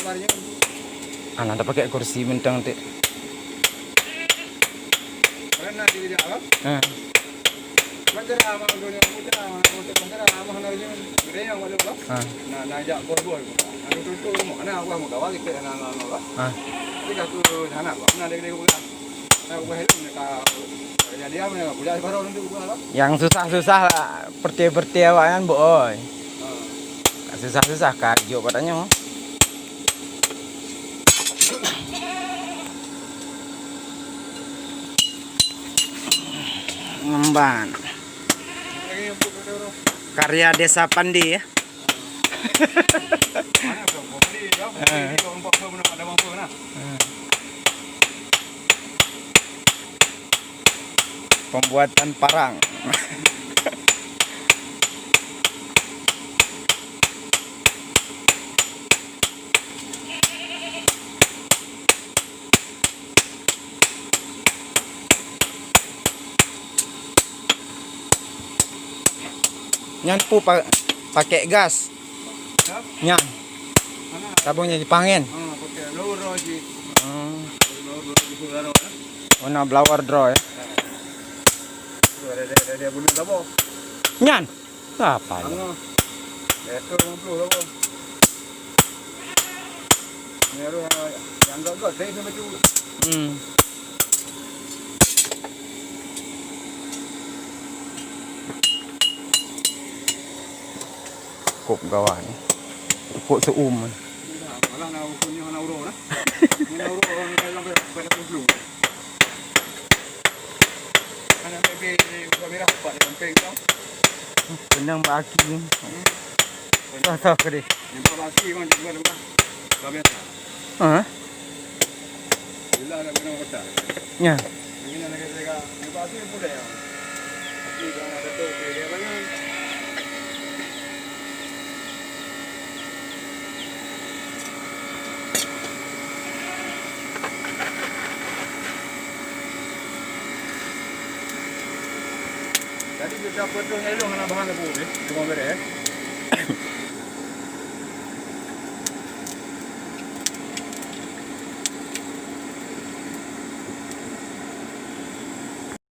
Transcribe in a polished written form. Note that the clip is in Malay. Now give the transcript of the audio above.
Anak tak pakai kursi mentang tu. Mana di dia apa? Macam apa dunia muda, macam apa mana dia gede yang mana pula? Nah, najak bor-bor. Anu tu mana aku mau kawal kita anak lah. Jadi tu sana apa? Mana dia pula? Nah, aku helm nak jadi dia mana pula baru nanti pula. Yang susah-susah perti awak kan boy. Susah-susah kajuk katanya. Ngemban. Karya Desa Pandi ya. Pembuatan parang. Nyan pu pakai gas. Nyan. Tabungnya dipangin. Pakai blower aja. Warna blower draw ya. Dia bulu labo. Nyan. Apa ya? Itu bulu labo. Meru yang gak deh sama tu. Cukup kawan. Cukup seum. Malah nak punya nak urut lah. Nak urut orang dalam pada bulu. Ana bebe kamera apa dalam peng tau. Benang baki. Tahu ke dia? Ni baki kan juga dah. Dah biasa. Bila nak kena otak. Ya. Ini nak kena ni baki pun dah. Ni kan ada tu dia banyak. Jadi kita potong elong dengan bahan apa ni? Cuma beri.